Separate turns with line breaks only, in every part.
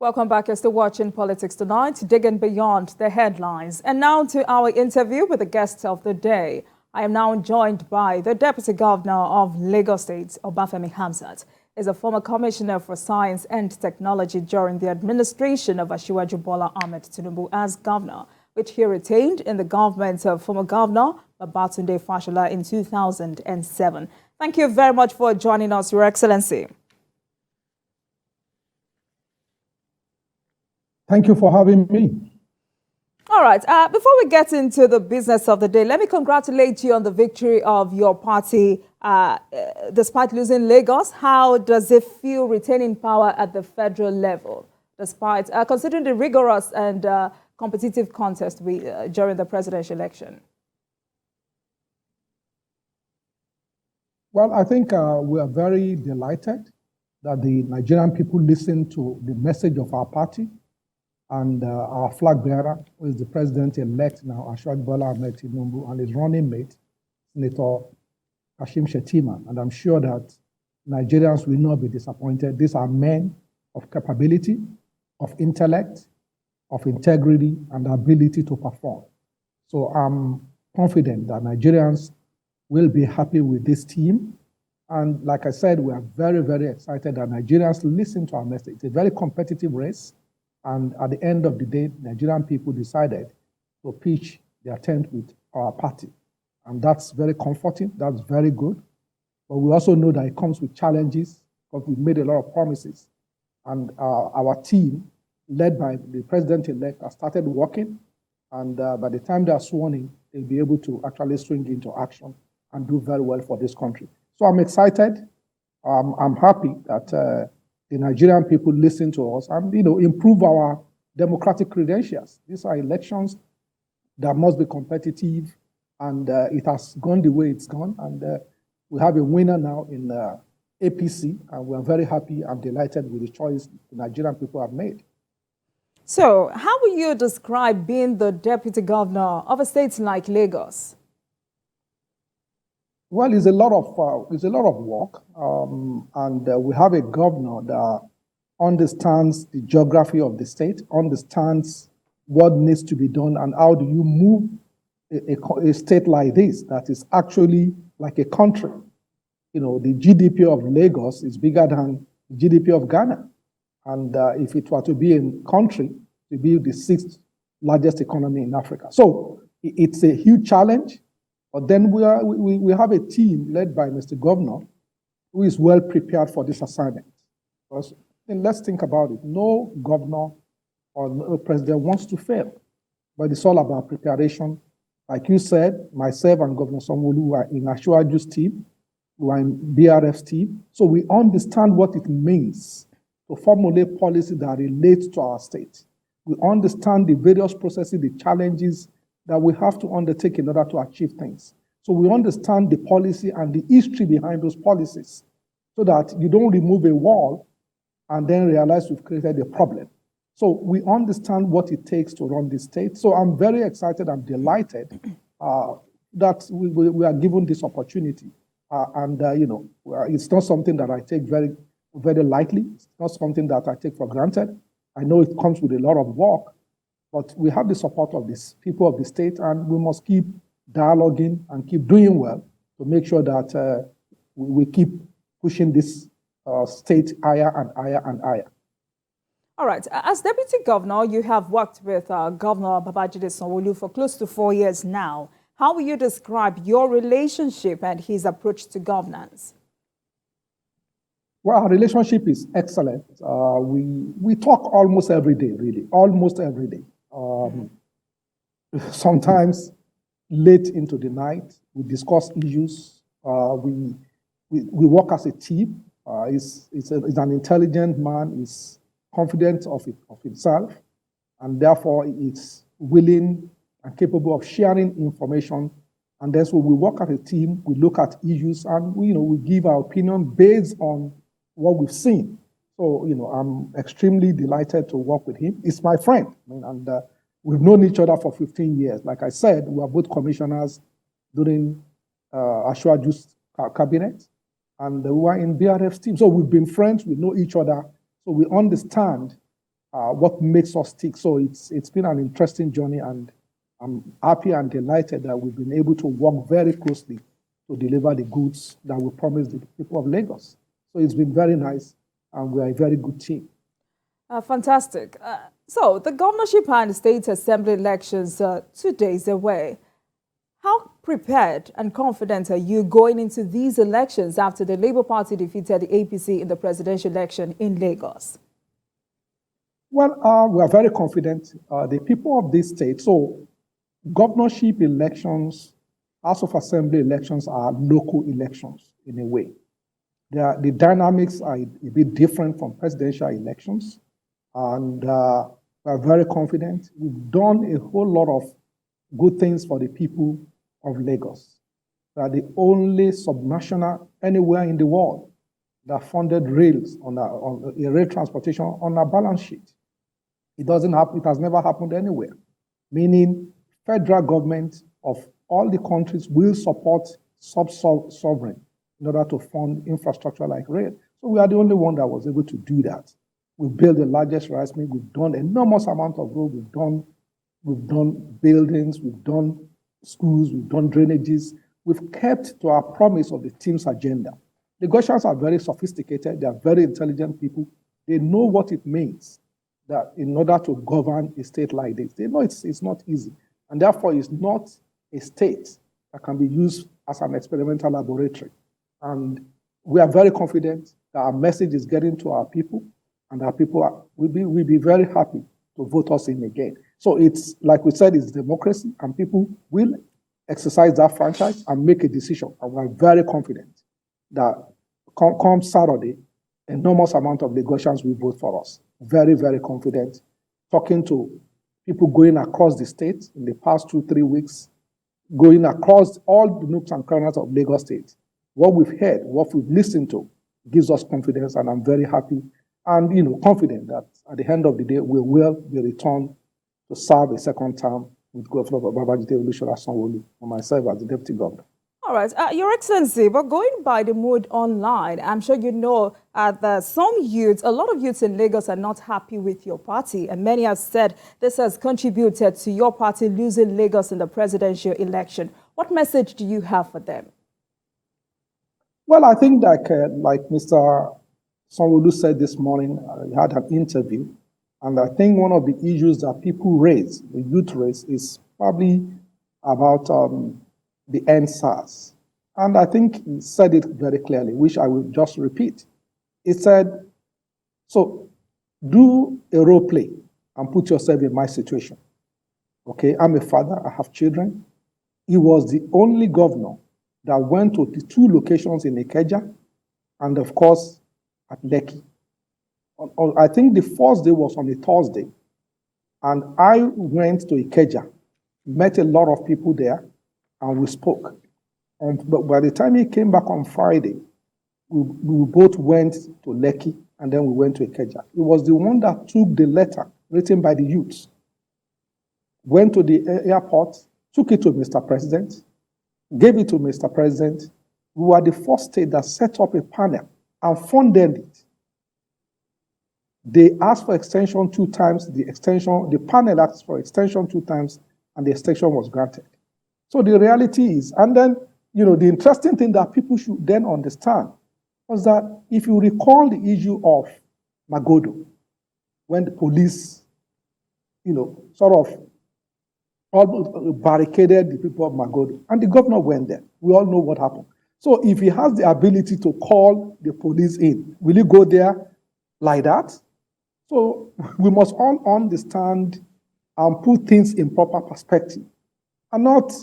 Welcome back. You're still watching Politics Tonight, digging beyond the headlines. And now to our interview with the guest of the day. I am now joined by the Deputy Governor of Lagos State, Obafemi Hamzat. He's a former Commissioner for Science and Technology during the administration of Asiwaju Bola Ahmed Tinubu as governor, which he retained in the government of former Governor Babatunde Fashola in 2007. Thank you very much for joining us, Your Excellency.
Thank you for having me.
All right. Before we get into the business of the day, let me congratulate you on the victory of your party despite losing Lagos. How does it feel retaining power at the federal level, despite considering the rigorous and competitive contest during the presidential election?
Well, I think we are very delighted that the Nigerian people listened to the message of our party. And our flag bearer, who is the president-elect now, Asiwaju Bola Ahmed Tinubu, and his running mate, Senator Kashim Shettima. And I'm sure that Nigerians will not be disappointed. These are men of capability, of intellect, of integrity, and ability to perform. So I'm confident that Nigerians will be happy with this team. And like I said, we are very, very excited that Nigerians listen to our message. It's a very competitive race. And at the end of the day, Nigerian people decided to pitch their tent with our party. And that's very comforting. That's very good. But we also know that it comes with challenges because we've made a lot of promises. And our team, led by the president-elect, has started working. And by the time they are sworn in, they'll be able to actually swing into action and do very well for this country. So I'm excited. I'm happy that the Nigerian people listen to us and, improve our democratic credentials. These are elections that must be competitive, and it has gone the way it's gone. And we have a winner now in APC, and we are very happy and delighted with the choice the Nigerian people have made.
So, how will you describe being the deputy governor of a state like Lagos?
Well, it's a lot of work, and we have a governor that understands the geography of the state, understands what needs to be done, and how do you move a state like this that is actually like a country. The GDP of Lagos is bigger than the GDP of Ghana, and if it were to be a country, it would be the sixth largest economy in Africa. So it's a huge challenge. But then we have a team led by Mr. Governor who is well prepared for this assignment. Because let's think about it. No governor or no president wants to fail. But it's all about preparation. Like you said, myself and Governor Sanwo-Olu are in Asiwaju's team. We are in BRF's team. So we understand what it means to formulate policy that relates to our state. We understand the various processes, the challenges that we have to undertake in order to achieve things. So we understand the policy and the history behind those policies so that you don't remove a wall and then realize we've created a problem. So we understand what it takes to run this state. So I'm very excited and delighted that we are given this opportunity. It's not something that I take very, very lightly. It's not something that I take for granted. I know it comes with a lot of work. But we have the support of these people of the state, and we must keep dialoguing and keep doing well to make sure that we keep pushing this state higher and higher and higher.
All right. As Deputy Governor, you have worked with Governor Babajide Sanwo-Olu for close to 4 years now. How will you describe your relationship and his approach to governance?
Well, our relationship is excellent. We talk almost every day, really, almost every day. Sometimes late into the night, we discuss issues. We work as a team. He's an intelligent man. He's confident of himself, and therefore he's willing and capable of sharing information. And that's when we work as a team. We look at issues, and we give our opinion based on what we've seen. So, I'm extremely delighted to work with him. He's my friend, and we've known each other for 15 years. Like I said, we are both commissioners during Asiwaju's cabinet, and we were in BRF's team. So we've been friends, we know each other, so we understand what makes us tick. So it's been an interesting journey, and I'm happy and delighted that we've been able to work very closely to deliver the goods that we promised the people of Lagos. So it's been very nice, and we are a very good team.
Fantastic. So the governorship and state assembly elections are 2 days away. How prepared and confident are you going into these elections after the Labour Party defeated the APC in the presidential election in Lagos?
Well, we are very confident. The people of this state, so governorship elections, House of Assembly elections are local elections in a way. The dynamics are a bit different from presidential elections, and we are very confident. We've done a whole lot of good things for the people of Lagos. We are the only subnational anywhere in the world that funded rails on rail transportation on our balance sheet. It doesn't happen. It has never happened anywhere. Meaning, federal government of all the countries will support sub-sovereign in order to fund infrastructure like rail. So we are the only one that was able to do that. We built the largest rice mill. We've done enormous amount of road. We've done buildings. We've done schools. We've done drainages. We've kept to our promise of the team's agenda. The Gaussians are very sophisticated. They are very intelligent people. They know what it means that in order to govern a state like this. They know it's not easy. And therefore, it's not a state that can be used as an experimental laboratory. And we are very confident that our message is getting to our people, and our people will be very happy to vote us in again. So it's, like we said, it's democracy, and people will exercise that franchise and make a decision. And we're very confident that come Saturday, enormous amount of Lagosians will vote for us. Very, very confident. Talking to people going across the state in the past 2-3 weeks, going across all the nooks and corners of Lagos State. What we've heard, what we've listened to, gives us confidence, and I'm very happy and confident that at the end of the day, we will be returned to serve a second term with Governor Babatunde Fashola and myself as the Deputy Governor.
All right, Your Excellency, but going by the mood online, I'm sure you know that a lot of youths in Lagos are not happy with your party, and many have said this has contributed to your party losing Lagos in the presidential election. What message do you have for them?
Well, I think that, like Mr. Sanwo-Olu said this morning, he had an interview, and I think one of the issues that people raise, the youth raise, is probably about the NSAS. And I think he said it very clearly, which I will just repeat. He said, so do a role play and put yourself in my situation. Okay, I'm a father, I have children. He was the only governor that went to the 2 locations in Ikeja and, of course, at Lekki. I think the first day was on a Thursday, and I went to Ikeja, met a lot of people there, and we spoke. But by the time he came back on Friday, we both went to Lekki, and then we went to Ikeja. He was the one that took the letter written by the youths, went to the airport, took it to Mr. President, gave it to Mr. President. We were the first state that set up a panel and funded it. They asked for extension 2 times. The panel asked for extension 2 times, and the extension was granted. So the reality is, and then, the interesting thing that people should then understand was that if you recall the issue of Magodo, when the police, sort of almost barricaded the people of Magodo, and the governor went there. We all know what happened. So if he has the ability to call the police in, will he go there like that? So we must all understand and put things in proper perspective and not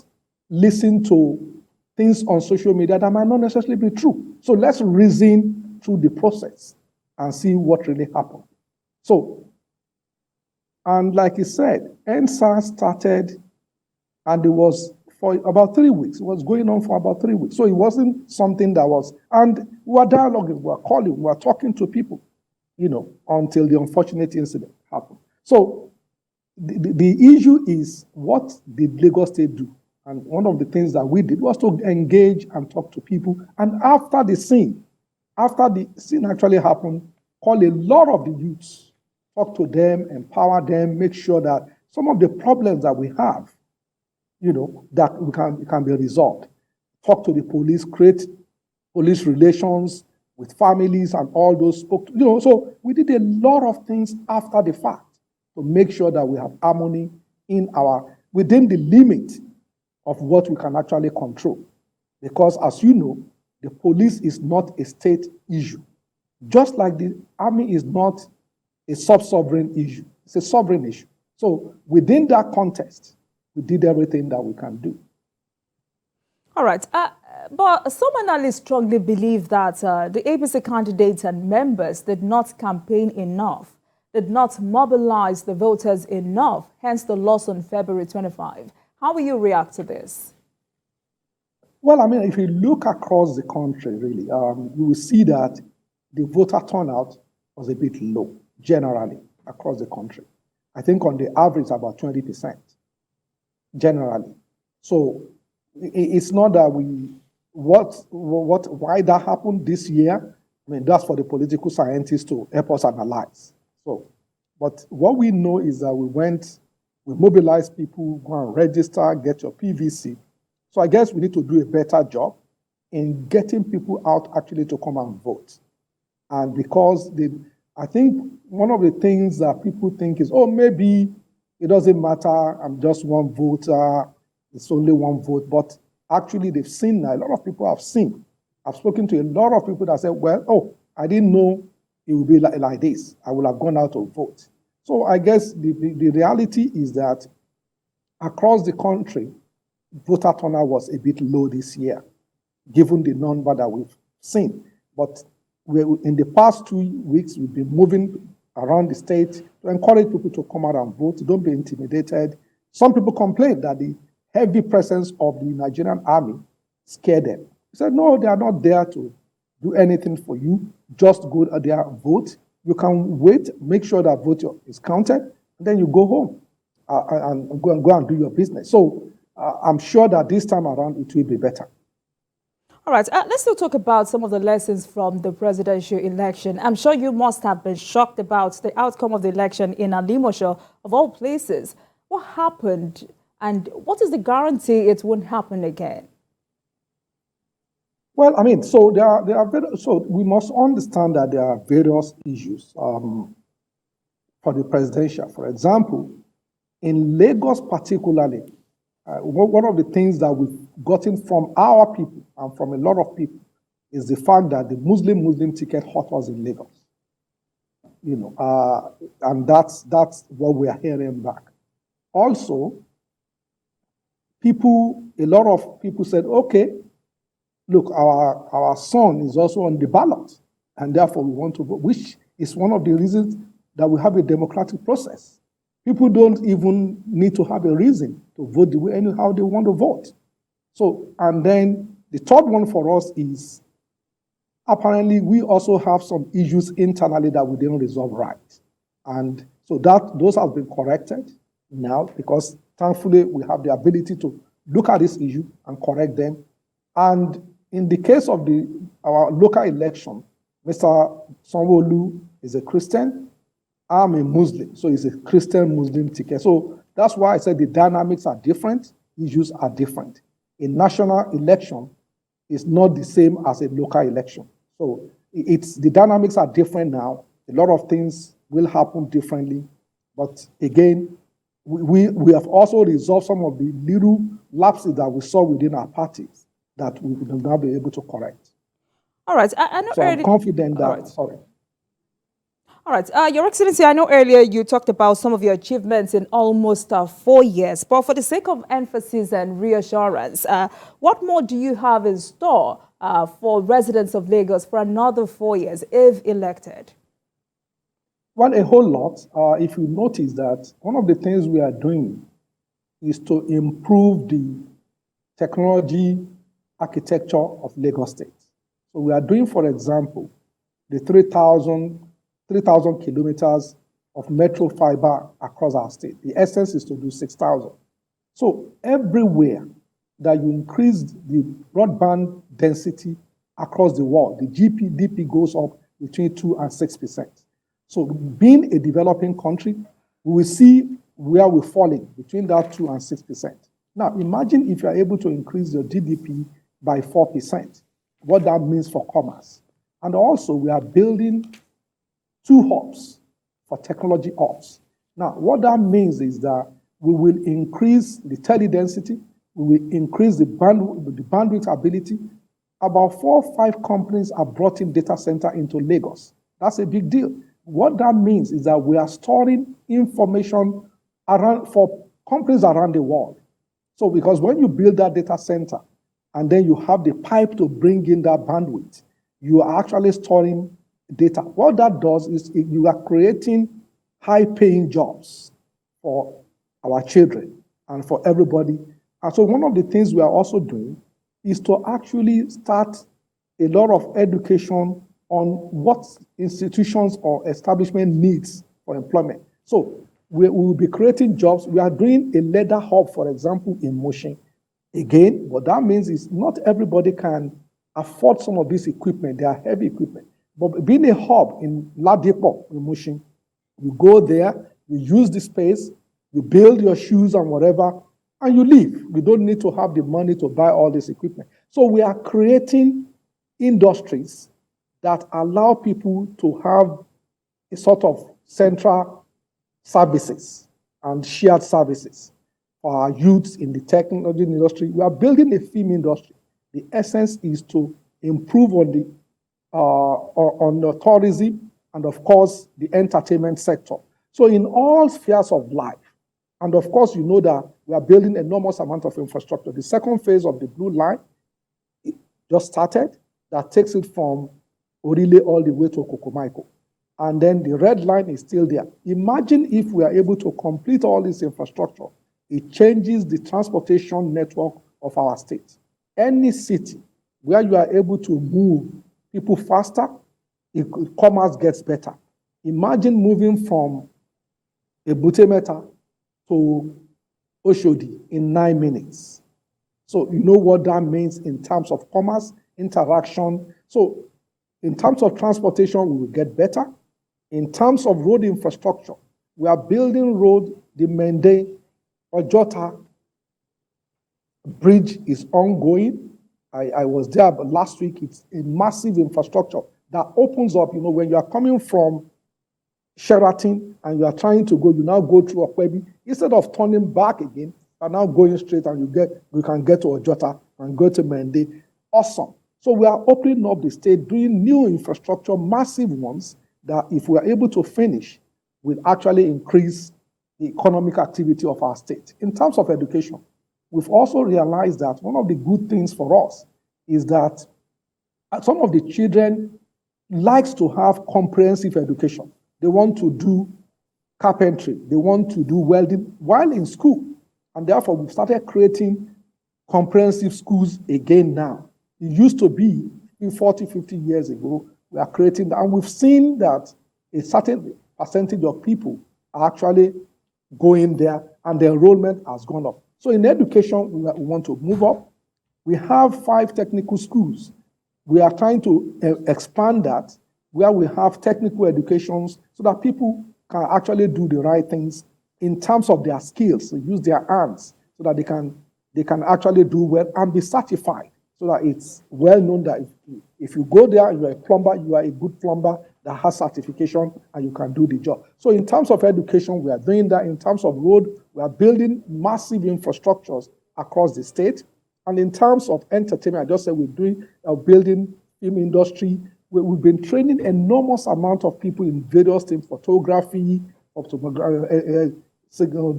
listen to things on social media that might not necessarily be true. So let's reason through the process and see what really happened. So, and like he said, NSAS started, and it was for about 3 weeks. It was going on for about 3 weeks. So it wasn't something that was, and we were dialoguing, we were calling, we were talking to people, until the unfortunate incident happened. So the issue is, what did Lagos State do? And one of the things that we did was to engage and talk to people. And after the scene actually happened, call a lot of the youths talk to them, empower them, make sure that some of the problems that we have, that can be resolved. Talk to the police, create police relations with families and all those. So we did a lot of things after the fact to make sure that we have harmony within the limit of what we can actually control. Because as you know, the police is not a state issue. Just like the army is not a sub-sovereign issue. It's a sovereign issue. So within that context, we did everything that we can do.
All right. But some analysts strongly believe that the APC candidates and members did not campaign enough, did not mobilize the voters enough, hence the loss on February 25. How will you react to this?
Well, I mean, if you look across the country, really, you will see that the voter turnout was a bit low, generally, across the country. I think on the average, about 20%, generally. So it's not that why that happened this year, I mean, that's for the political scientists to help us analyze. So, but what we know is that we mobilized people, go and register, get your PVC. So I guess we need to do a better job in getting people out actually to come and vote. And because I think one of the things that people think is, oh, maybe it doesn't matter, I'm just one voter, it's only one vote. But actually they've seen now, a lot of people have seen. I've spoken to a lot of people that said, well, oh, I didn't know it would be like this. I would have gone out to vote. So I guess the reality is that across the country, voter turnout was a bit low this year, given the number that we've seen. But in the past 2 weeks, we've been moving around the state to encourage people to come out and vote. Don't be intimidated. Some people complain that the heavy presence of the Nigerian army scared them. He said, no, they are not there to do anything for you. Just go there, vote. You can wait, make sure that vote is counted, and then you go home and go and do your business. So I'm sure that this time around it will be better.
All right, let's still talk about some of the lessons from the presidential election. I'm sure you must have been shocked about the outcome of the election in Alimosho, of all places. What happened, and what is the guarantee it won't happen again?
Well, I mean, so so we must understand that there are various issues for the presidential. For example, in Lagos particularly, one of the things that we've gotten from our people and from a lot of people is the fact that the Muslim ticket hurt us in Lagos. And that's what we are hearing back. Also, a lot of people said, okay, look, our son is also on the ballot, and therefore we want to vote, which is one of the reasons that we have a democratic process. People don't even need to have a reason to vote the way anyhow they want to vote. So, and then the third one for us is, apparently we also have some issues internally that we didn't resolve right. And so those have been corrected now, because thankfully we have the ability to look at this issue and correct them. And in the case of our local election, Mr. Sanwo-Olu is a Christian, I'm a Muslim, so it's a Christian-Muslim ticket. So that's why I said the dynamics are different, issues are different. A national election is not the same as a local election. So the dynamics are different now. A lot of things will happen differently. But again, we have also resolved some of the little lapses that we saw within our parties that we will now be able to correct.
All right. I know
so I'm confident that,
right.
sorry.
All right. Your Excellency, I know earlier you talked about some of your achievements in almost 4 years, but for the sake of emphasis and reassurance, what more do you have in store for residents of Lagos for another 4 years if elected?
Well, a whole lot. If you notice that one of the things we are doing is to improve the technology architecture of Lagos State. So we are doing, for example, the 3,000 kilometers of metro fiber across our state. The essence is to do 6,000. So everywhere that you increase the broadband density across the world, the GDP goes up between 2 and 6%. So being a developing country, we will see where we're falling between that 2 and 6%. Now, imagine if you're able to increase your GDP by 4%, what that means for commerce. And also, we are building 2 hubs for technology hubs. Now, what that means is that we will increase the tele-density, we will increase the bandwidth ability. About 4 or 5 companies are brought in data center into Lagos. That's a big deal. What that means is that we are storing information around for companies around the world. So because when you build that data center and then you have the pipe to bring in that bandwidth, you are actually storing data. What that does is you are creating high-paying jobs for our children and for everybody. And so one of the things we are also doing is to actually start a lot of education on what institutions or establishment needs for employment. So we will be creating jobs. We are doing a leather hub, for example, in Mushin. Again, what that means is not everybody can afford some of this equipment. They are heavy equipment. But being a hub in Ladipo, in Mushin, you go there, you use the space, you build your shoes and whatever, and you leave. You don't need to have the money to buy all this equipment. So we are creating industries that allow people to have a sort of central services and shared services for our youths in the technology industry. We are building a film industry. The essence is to improve on the tourism and, of course, the entertainment sector. So in all spheres of life, and of course, you know that we are building enormous amount of infrastructure. The second phase of the blue line just started. That takes it from Orile all the way to Kokomaiko. And then the red line is still there. Imagine if we are able to complete all this infrastructure. It changes the transportation network of our state. Any city where you are able to move people faster, commerce gets better. Imagine moving from Ebutemeta to Oshodi in 9 minutes. So you know what that means in terms of commerce, interaction. So in terms of transportation, we will get better. In terms of road infrastructure, we are building road, the Mende Ojota bridge is ongoing. I was there last week. It's a massive infrastructure that opens up, you know, when you are coming from Sheraton and you are trying to go, you now go through Okwebi. Instead of turning back again, you are now going straight and you can get to Ojota and go to Mende. Awesome. So we are opening up the state, doing new infrastructure, massive ones, that if we are able to finish, will actually increase the economic activity of our state. In terms of education, we've also realized that one of the good things for us is that some of the children likes to have comprehensive education. They want to do carpentry, they want to do welding while in school. And therefore, we've started creating comprehensive schools again now. It used to be 40, 50 years ago, we are creating that. And we've seen that a certain percentage of people are actually going there and the enrollment has gone up. So in education, we want to move up. We have 5 technical schools. We are trying to expand that, where we have technical educations so that people can actually do the right things in terms of their skills, use their hands so that they can actually do well and be certified, so that it's well known that if you go there and you're a plumber, you are a good plumber that has certification and you can do the job. So in terms of education, we are doing that. In terms of road, we are building massive infrastructures across the state. And in terms of entertainment, I just said we're doing building film industry. We've been training enormous amount of people in various things, photography,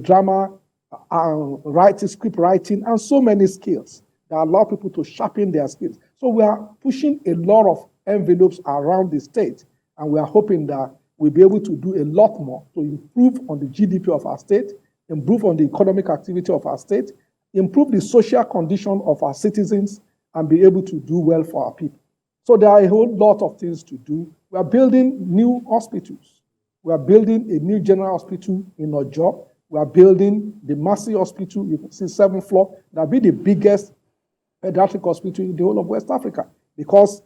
drama, writing, script writing, and so many skills that allow people to sharpen their skills. So we are pushing a lot of envelopes around the state, and we are hoping that we'll be able to do a lot more to improve on the GDP of our state, improve on the economic activity of our state, improve the social condition of our citizens, and be able to do well for our people. So there are a whole lot of things to do. We are building new hospitals. We are building a new general hospital in Ojo. We are building the Massey Hospital, you can see 7th floor. That'll be the biggest pediatric hospital in the whole of West Africa. Because,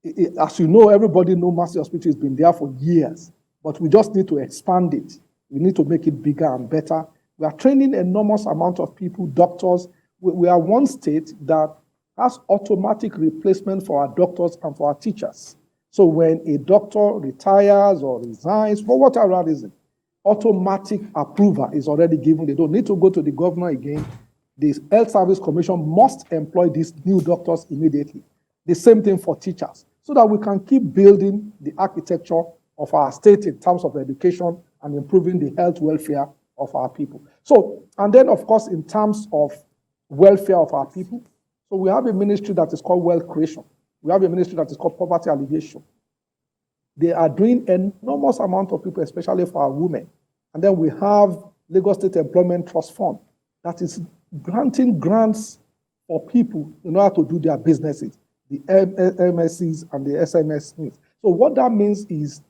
as you know, everybody knows Massey Hospital has been there for years. but we just need to expand it. We need to make it bigger and better. We are training enormous amount of people, doctors. We are one state that has automatic replacement for our doctors and for our teachers. So when a doctor retires or resigns, for whatever reason, automatic approval is already given. They don't need to go to the governor again. The Health Service Commission must employ these new doctors immediately. The same thing for teachers, so that we can keep building the architecture of our state in terms of education and improving the health welfare of our people. So, and then of course, in terms of welfare of our people, so we have a ministry that is called wealth creation. We have a ministry that is called poverty alleviation. They are doing enormous amount of people, especially for our women. And then we have Lagos State Employment Trust Fund that is granting grants for people in order to do their businesses, the MSCs and the SMSs. So what that means is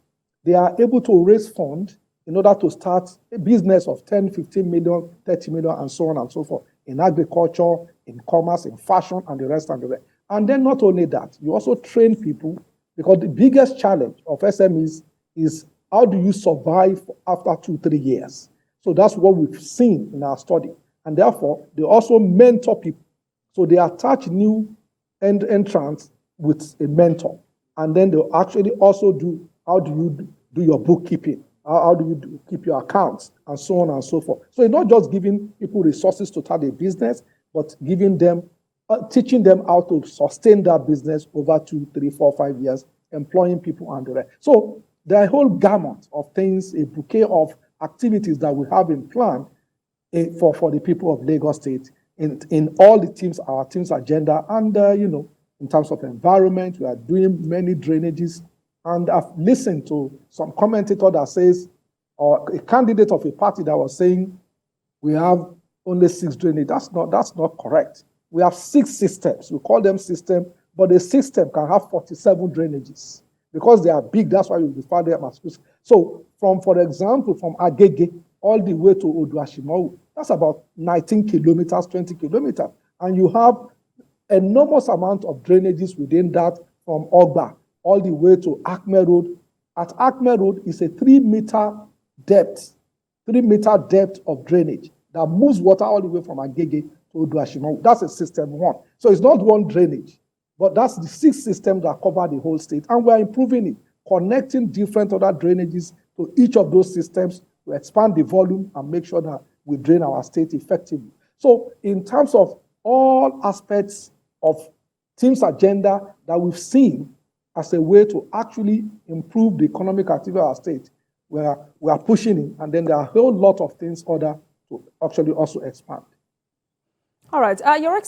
they are able to raise funds in order to start a business of 10, 15 million, 30 million, and so on and so forth, in agriculture, in commerce, in fashion, and the rest and the rest. And then not only that, you also train people, because the biggest challenge of SMEs is how do you survive after 2-3 years? So that's what we've seen in our study. And therefore, they also mentor people. So they attach new entrants with a mentor. And then they'll actually also do, how do you do your bookkeeping? How do you keep your accounts? And so on and so forth. So it's not just giving people resources to start a business, but giving them, teaching them how to sustain that business over 2, 3, 4, 5 years, employing people and the rest. So there are a whole gamut of things, a bouquet of activities that we have in plan for the people of Lagos State in all the teams, our team's agenda. And, in terms of environment, we are doing many drainages. And I've listened to some commentator that says, or a candidate of a party that was saying, we have only 6 drainage. That's not correct. We have 6 systems. We call them systems, but a system can have 47 drainages. Because they are big, that's why we refer them as systems. So, for example, from Agege all the way to Oduashimau, that's about 19 kilometers, 20 kilometers. And you have enormous amount of drainages within that from Ogba all the way to Acme Road. At Acme Road is a 3-meter depth of drainage that moves water all the way from Agege to Oduashimau. That's a system 1. So it's not one drainage, but that's the 6 systems that cover the whole state. And we're improving it, connecting different other drainages to each of those systems to expand the volume and make sure that we drain our state effectively. So in terms of all aspects of team's agenda that we've seen as a way to actually improve the economic activity of our state, we are pushing it, and then there are a whole lot of things other to actually also expand.
All right. Your